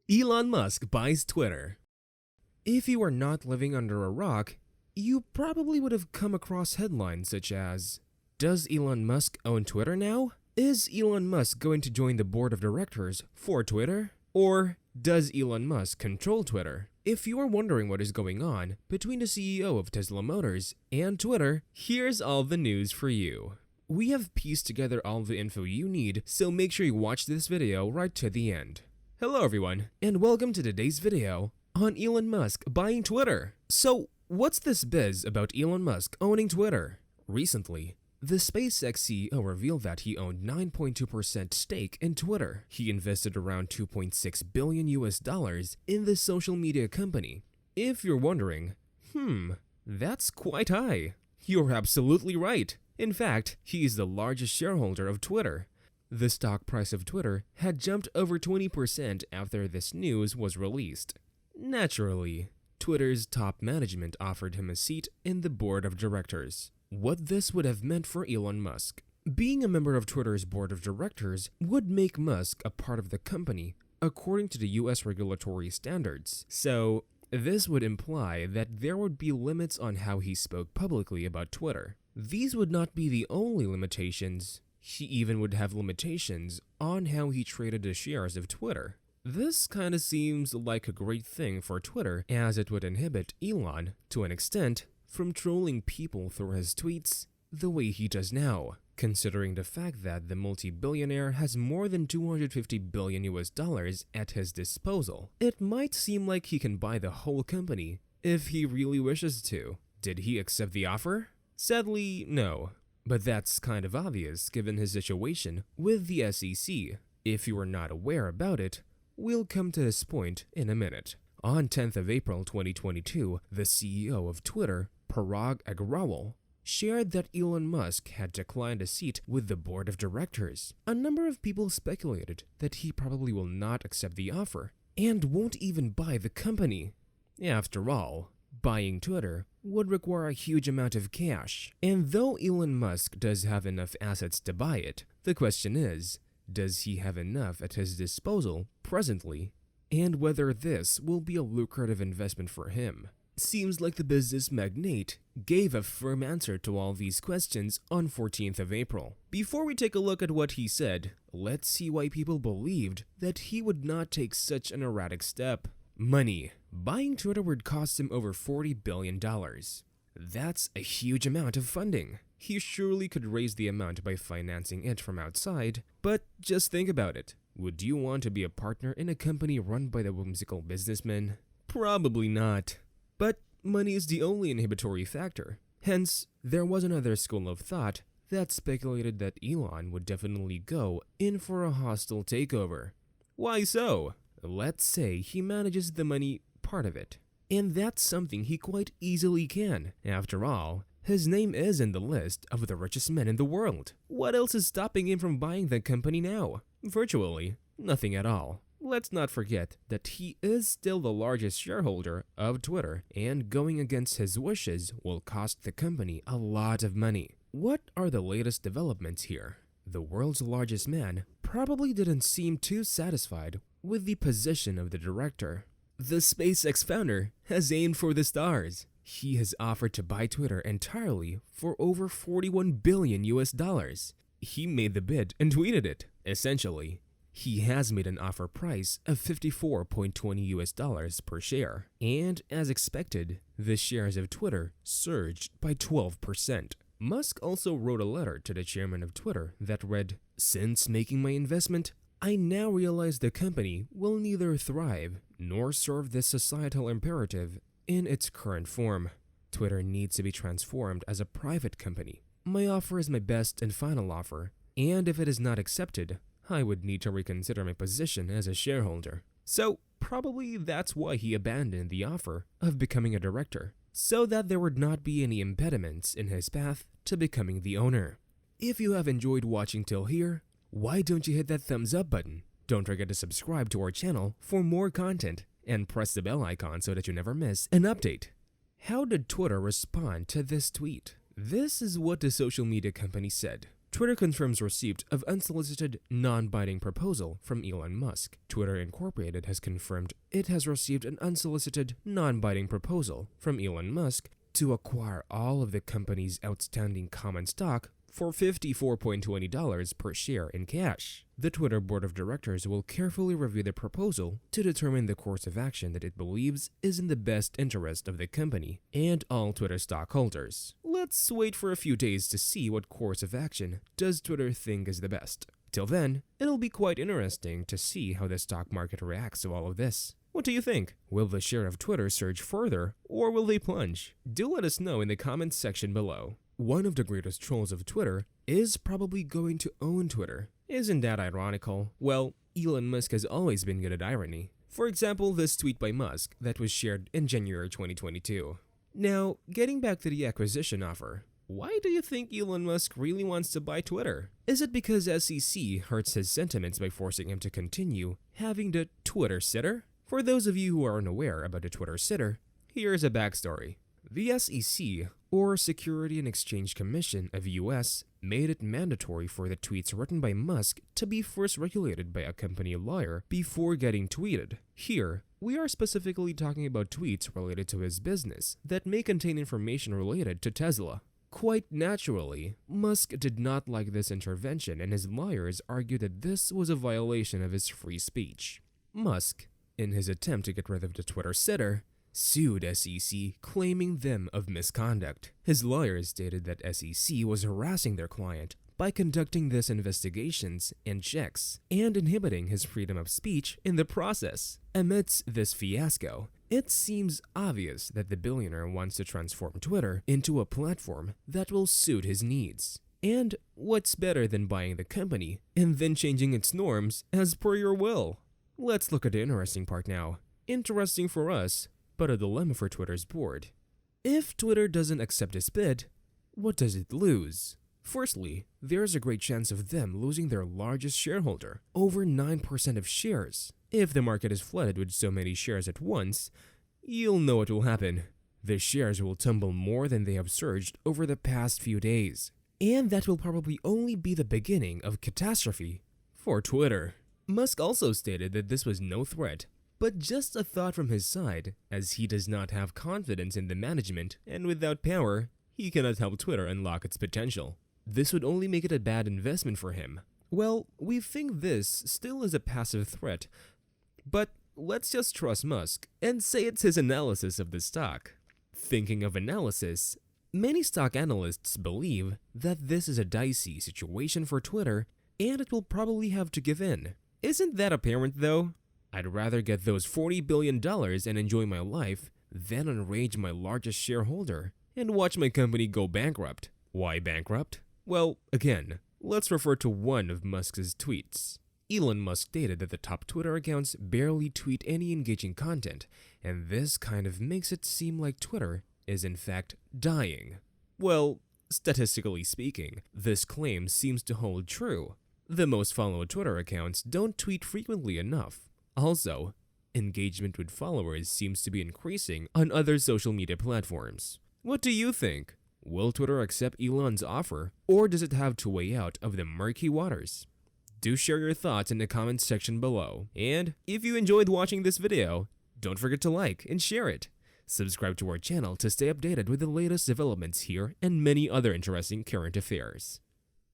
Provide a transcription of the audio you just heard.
Elon Musk buys Twitter. If you are not living under a rock, you probably would have come across headlines such as, "Does Elon Musk own Twitter now? Is Elon Musk going to join the board of directors for Twitter?" Or, "Does Elon Musk control Twitter?" If you are wondering what is going on between the CEO of Tesla Motors and Twitter, here's all the news for you. We have pieced together all the info you need, so make sure you watch this video right to the end. Hello everyone, and welcome to today's video on Elon Musk buying Twitter. So, what's this biz about Elon Musk owning Twitter? Recently, the SpaceX CEO revealed that he owned 9.2% stake in Twitter. He invested around $2.6 billion in the social media company. If you're wondering, that's quite high. You're absolutely right. In fact, he's the largest shareholder of Twitter. The stock price of Twitter had jumped over 20% after this news was released. Naturally, Twitter's top management offered him a seat in the board of directors. What this would have meant for Elon Musk. Being a member of Twitter's board of directors would make Musk a part of the company according to the US regulatory standards. So, this would imply that there would be limits on how he spoke publicly about Twitter. These would not be the only limitations. He even would have limitations on how he traded the shares of Twitter. This kinda seems like a great thing for Twitter, as it would inhibit Elon, to an extent, from trolling people through his tweets the way he does now. Considering the fact that the multi-billionaire has more than $250 billion at his disposal, it might seem like he can buy the whole company if he really wishes to. Did he accept the offer? Sadly, no. But that's kind of obvious given his situation with the SEC. If you are not aware about it, we'll come to this point in a minute. On 10th of April 2022, the CEO of Twitter, Parag Agrawal, shared that Elon Musk had declined a seat with the board of directors. A number of people speculated that he probably will not accept the offer and won't even buy the company. After all, buying Twitter would require a huge amount of cash, and though Elon Musk does have enough assets to buy it, the question is, does he have enough at his disposal presently, and whether this will be a lucrative investment for him. Seems like the business magnate gave a firm answer to all these questions on 14th of April. Before we take a look at what he said, let's see why people believed that he would not take such an erratic step. Money. Buying Twitter would cost him over $40 billion. That's a huge amount of funding. He surely could raise the amount by financing it from outside, but just think about it. Would you want to be a partner in a company run by the whimsical businessman? Probably not. But money is the only inhibitory factor. Hence, there was another school of thought that speculated that Elon would definitely go in for a hostile takeover. Why so? Let's say he manages the money part of it. And that's something he quite easily can. After all, his name is in the list of the richest men in the world. What else is stopping him from buying the company now? Virtually nothing at all. Let's not forget that he is still the largest shareholder of Twitter, and going against his wishes will cost the company a lot of money. What are the latest developments here? The world's largest man probably didn't seem too satisfied with the position of the director. The SpaceX founder has aimed for the stars. He has offered to buy Twitter entirely for over $41 billion. He made the bid and tweeted it. Essentially, he has made an offer price of $54.20 per share, and as expected, the shares of Twitter surged by 12%. Musk also wrote a letter to the chairman of Twitter that read, "Since making my investment, I now realize the company will neither thrive nor serve this societal imperative in its current form. Twitter needs to be transformed as a private company. My offer is my best and final offer, and if it is not accepted, I would need to reconsider my position as a shareholder." So, probably that's why he abandoned the offer of becoming a director, so that there would not be any impediments in his path to becoming the owner. If you have enjoyed watching till here, why don't you hit that thumbs up button? Don't forget to subscribe to our channel for more content and press the bell icon so that you never miss an update. How did Twitter respond to this tweet? This is what the social media company said. Twitter confirms receipt of unsolicited, non-binding proposal from Elon Musk. Twitter Incorporated has confirmed it has received an unsolicited, non-binding proposal from Elon Musk to acquire all of the company's outstanding common stock for $54.20 per share in cash. The Twitter board of directors will carefully review the proposal to determine the course of action that it believes is in the best interest of the company and all Twitter stockholders. Let's wait for a few days to see what course of action does Twitter think is the best. Till then, it'll be quite interesting to see how the stock market reacts to all of this. What do you think? Will the share of Twitter surge further, or will they plunge? Do let us know in the comments section below. One of the greatest trolls of Twitter is probably going to own Twitter. Isn't that ironical? Well, Elon Musk has always been good at irony. For example, this tweet by Musk that was shared in January 2022. Now, getting back to the acquisition offer, why do you think Elon Musk really wants to buy Twitter? Is it because SEC hurts his sentiments by forcing him to continue having the Twitter sitter? For those of you who are unaware about the Twitter sitter, here's a backstory. The SEC, or Security and Exchange Commission of US, made it mandatory for the tweets written by Musk to be first regulated by a company lawyer before getting tweeted. Here, we are specifically talking about tweets related to his business that may contain information related to Tesla. Quite naturally, Musk did not like this intervention, and his lawyers argued that this was a violation of his free speech. Musk, in his attempt to get rid of the Twitter sitter, sued SEC, claiming them of misconduct. His lawyers stated that SEC was harassing their client by conducting these investigations and checks and inhibiting his freedom of speech in the process. Amidst this fiasco, it seems obvious that the billionaire wants to transform Twitter into a platform that will suit his needs. And what's better than buying the company and then changing its norms as per your will? Let's look at the interesting part now. Interesting for us, but a dilemma for Twitter's board. If Twitter doesn't accept his bid, what does it lose? Firstly, there's a great chance of them losing their largest shareholder, over 9% of shares. If the market is flooded with so many shares at once, you'll know what will happen. The shares will tumble more than they have surged over the past few days. And that will probably only be the beginning of catastrophe for Twitter. Musk also stated that this was no threat, but just a thought from his side, as he does not have confidence in the management, and without power, he cannot help Twitter unlock its potential. This would only make it a bad investment for him. Well, we think this still is a passive threat, but let's just trust Musk and say it's his analysis of the stock. Thinking of analysis, many stock analysts believe that this is a dicey situation for Twitter and it will probably have to give in. Isn't that apparent though? I'd rather get those $40 billion and enjoy my life than enrage my largest shareholder and watch my company go bankrupt. Why bankrupt? Well, again, let's refer to one of Musk's tweets. Elon Musk stated that the top Twitter accounts barely tweet any engaging content, and this kind of makes it seem like Twitter is in fact dying. Well, statistically speaking, this claim seems to hold true. The most followed Twitter accounts don't tweet frequently enough. Also, engagement with followers seems to be increasing on other social media platforms. What do you think? Will Twitter accept Elon's offer, or does it have to weigh out of the murky waters? Do share your thoughts in the comments section below. And if you enjoyed watching this video, don't forget to like and share it. Subscribe to our channel to stay updated with the latest developments here and many other interesting current affairs.